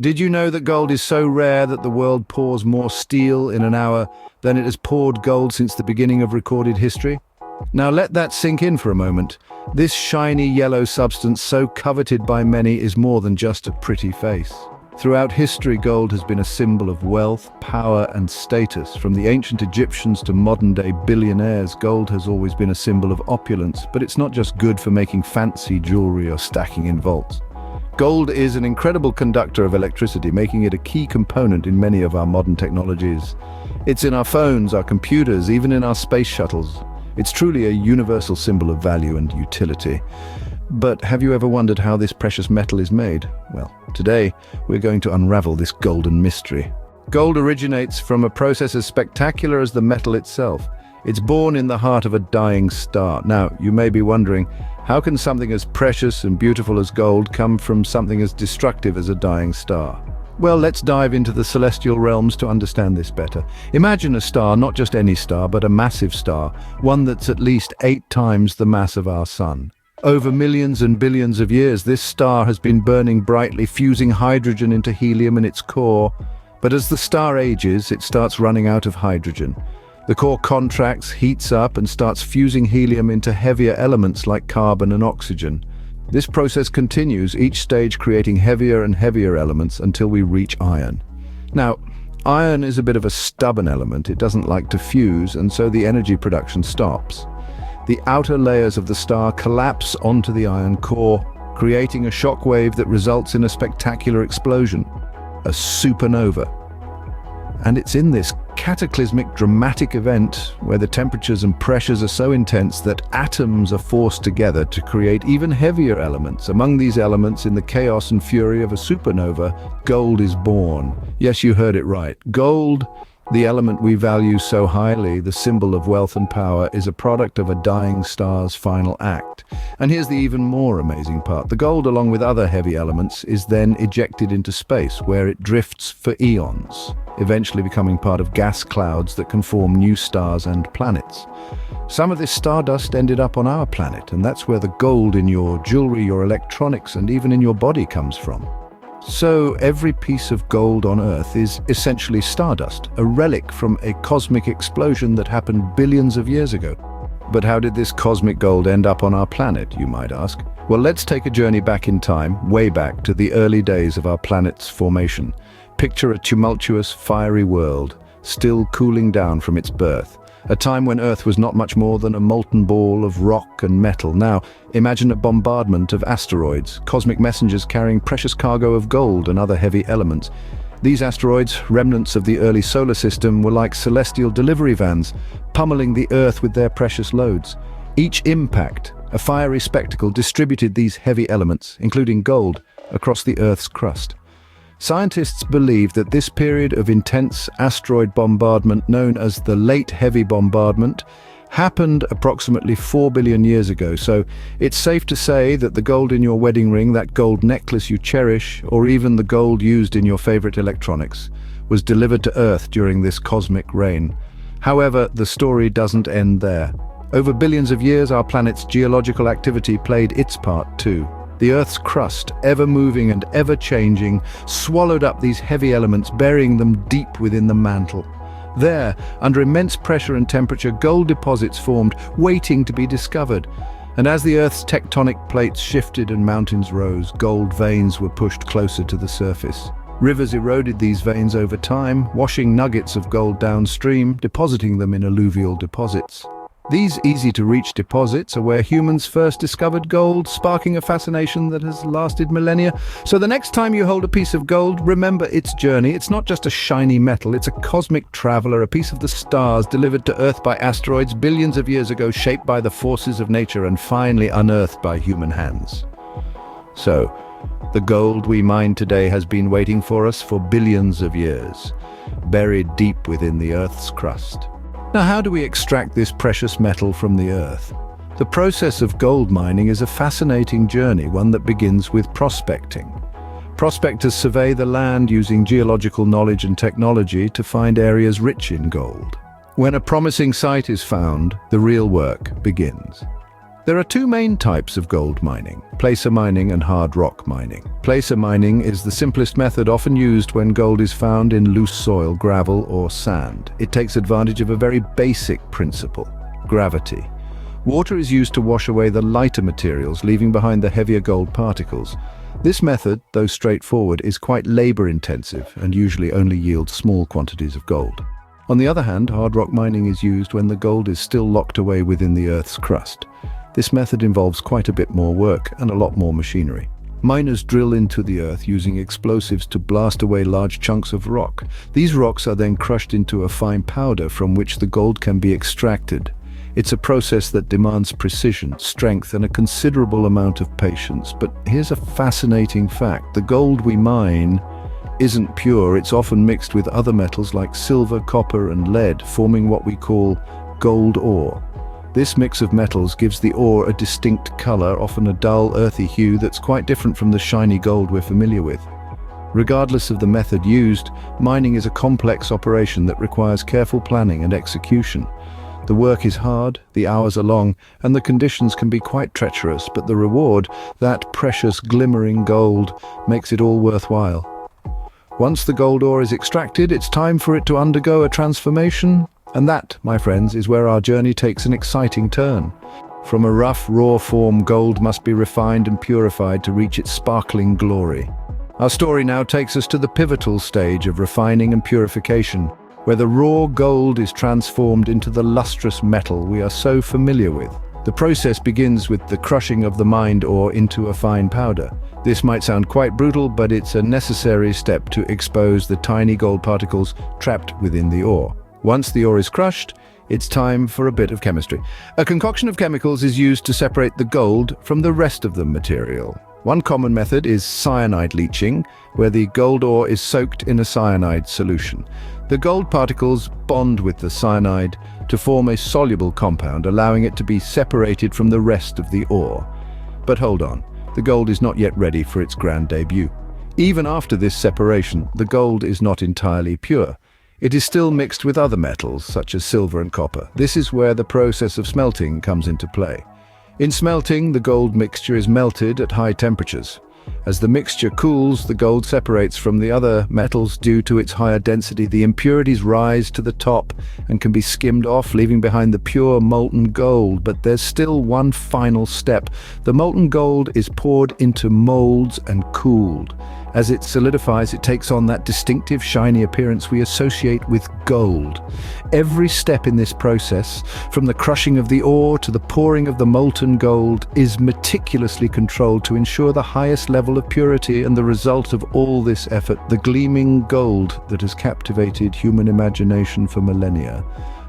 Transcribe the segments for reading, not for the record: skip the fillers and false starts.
Did you know that gold is so rare that the world pours more steel in an hour than it has poured gold since the beginning of recorded history? Now let that sink in for a moment. This shiny yellow substance so coveted by many is more than just a pretty face. Throughout history, gold has been a symbol of wealth, power, and status. From the ancient Egyptians to modern-day billionaires, gold has always been a symbol of opulence, but it's not just good for making fancy jewelry or stacking in vaults. Gold is an incredible conductor of electricity, making it a key component in many of our modern technologies. It's in our phones, our computers, even in our space shuttles. It's truly a universal symbol of value and utility. But have you ever wondered how this precious metal is made? Well, today we're going to unravel this golden mystery. Gold originates from a process as spectacular as the metal itself. It's born in the heart of a dying star. Now, you may be wondering, how can something as precious and beautiful as gold come from something as destructive as a dying star? Well, let's dive into the celestial realms to understand this better. Imagine a star, not just any star, but a massive star, one that's at least 8 times the mass of our sun. Over millions and billions of years, this star has been burning brightly, fusing hydrogen into helium in its core. But as the star ages, it starts running out of hydrogen. The core contracts, heats up, and starts fusing helium into heavier elements like carbon and oxygen. This process continues, each stage creating heavier and heavier elements until we reach iron. Now, iron is a bit of a stubborn element. It doesn't like to fuse, and so the energy production stops. The outer layers of the star collapse onto the iron core, creating a shock wave that results in a spectacular explosion, a supernova. And it's in this cataclysmic, dramatic event where the temperatures and pressures are so intense that atoms are forced together to create even heavier elements. Among these elements, in the chaos and fury of a supernova, gold is born. Yes, you heard it right. Gold, the element we value so highly, the symbol of wealth and power, is a product of a dying star's final act. And here's the even more amazing part. The gold, along with other heavy elements, is then ejected into space, where it drifts for eons, eventually becoming part of gas clouds that can form new stars and planets. Some of this stardust ended up on our planet, and that's where the gold in your jewelry, your electronics, and even in your body comes from. So every piece of gold on Earth is essentially stardust, a relic from a cosmic explosion that happened billions of years ago. But how did this cosmic gold end up on our planet, you might ask? Well, let's take a journey back in time, way back to the early days of our planet's formation. Picture a tumultuous, fiery world, still cooling down from its birth. A time when Earth was not much more than a molten ball of rock and metal. Now, imagine a bombardment of asteroids, cosmic messengers carrying precious cargo of gold and other heavy elements. These asteroids, remnants of the early solar system, were like celestial delivery vans, pummeling the Earth with their precious loads. Each impact, a fiery spectacle, distributed these heavy elements, including gold, across the Earth's crust. Scientists believe that this period of intense asteroid bombardment, known as the Late Heavy Bombardment, happened approximately 4 billion years ago. So it's safe to say that the gold in your wedding ring, that gold necklace you cherish, or even the gold used in your favorite electronics, was delivered to Earth during this cosmic rain. However, the story doesn't end there. Over billions of years, our planet's geological activity played its part too. The Earth's crust, ever moving and ever changing, swallowed up these heavy elements, burying them deep within the mantle. There, under immense pressure and temperature, gold deposits formed, waiting to be discovered. And as the Earth's tectonic plates shifted and mountains rose, gold veins were pushed closer to the surface. Rivers eroded these veins over time, washing nuggets of gold downstream, depositing them in alluvial deposits. These easy-to-reach deposits are where humans first discovered gold, sparking a fascination that has lasted millennia. So the next time you hold a piece of gold, remember its journey. It's not just a shiny metal, it's a cosmic traveler, a piece of the stars delivered to Earth by asteroids billions of years ago, shaped by the forces of nature and finally unearthed by human hands. So, the gold we mine today has been waiting for us for billions of years, buried deep within the Earth's crust. Now, how do we extract this precious metal from the Earth? The process of gold mining is a fascinating journey, one that begins with prospecting. Prospectors survey the land using geological knowledge and technology to find areas rich in gold. When a promising site is found, the real work begins. There are two main types of gold mining: placer mining and hard rock mining. Placer mining is the simplest method often used when gold is found in loose soil, gravel or sand. It takes advantage of a very basic principle: gravity. Water is used to wash away the lighter materials, leaving behind the heavier gold particles. This method, though straightforward, is quite labor-intensive and usually only yields small quantities of gold. On the other hand, hard rock mining is used when the gold is still locked away within the Earth's crust. This method involves quite a bit more work and a lot more machinery. Miners drill into the earth using explosives to blast away large chunks of rock. These rocks are then crushed into a fine powder from which the gold can be extracted. It's a process that demands precision, strength, and a considerable amount of patience. But here's a fascinating fact: the gold we mine isn't pure. It's often mixed with other metals like silver, copper, and lead, forming what we call gold ore. This mix of metals gives the ore a distinct color, often a dull, earthy hue that's quite different from the shiny gold we're familiar with. Regardless of the method used, mining is a complex operation that requires careful planning and execution. The work is hard, the hours are long, and the conditions can be quite treacherous, but the reward, that precious glimmering gold, makes it all worthwhile. Once the gold ore is extracted, it's time for it to undergo a transformation. And that, my friends, is where our journey takes an exciting turn. From a rough, raw form, gold must be refined and purified to reach its sparkling glory. Our story now takes us to the pivotal stage of refining and purification, where the raw gold is transformed into the lustrous metal we are so familiar with. The process begins with the crushing of the mined ore into a fine powder. This might sound quite brutal, but it's a necessary step to expose the tiny gold particles trapped within the ore. Once the ore is crushed, it's time for a bit of chemistry. A concoction of chemicals is used to separate the gold from the rest of the material. One common method is cyanide leaching, where the gold ore is soaked in a cyanide solution. The gold particles bond with the cyanide to form a soluble compound, allowing it to be separated from the rest of the ore. But hold on, the gold is not yet ready for its grand debut. Even after this separation, the gold is not entirely pure. It is still mixed with other metals, such as silver and copper. This is where the process of smelting comes into play. In smelting, the gold mixture is melted at high temperatures. As the mixture cools, the gold separates from the other metals due to its higher density. The impurities rise to the top and can be skimmed off, leaving behind the pure molten gold. But there's still one final step. The molten gold is poured into molds and cooled. As it solidifies, it takes on that distinctive shiny appearance we associate with gold. Every step in this process, from the crushing of the ore to the pouring of the molten gold, is meticulously controlled to ensure the highest level of purity, and the result of all this effort, the gleaming gold that has captivated human imagination for millennia.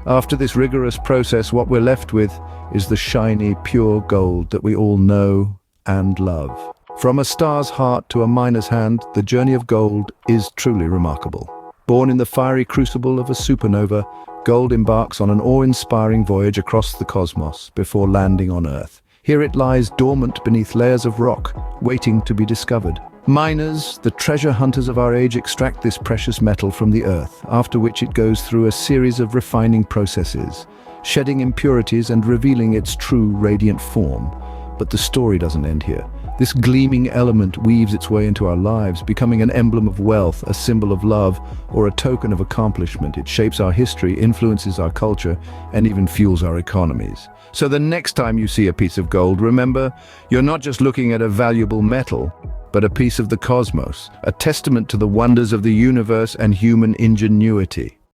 After this rigorous process, what we're left with is the shiny, pure gold that we all know and love. From a star's heart to a miner's hand, the journey of gold is truly remarkable. Born in the fiery crucible of a supernova, gold embarks on an awe-inspiring voyage across the cosmos before landing on Earth. Here it lies dormant beneath layers of rock, waiting to be discovered. Miners, the treasure hunters of our age, extract this precious metal from the Earth, after which it goes through a series of refining processes, shedding impurities and revealing its true radiant form. But the story doesn't end here. This gleaming element weaves its way into our lives, becoming an emblem of wealth, a symbol of love, or a token of accomplishment. It shapes our history, influences our culture, and even fuels our economies. So the next time you see a piece of gold, remember, you're not just looking at a valuable metal, but a piece of the cosmos, a testament to the wonders of the universe and human ingenuity.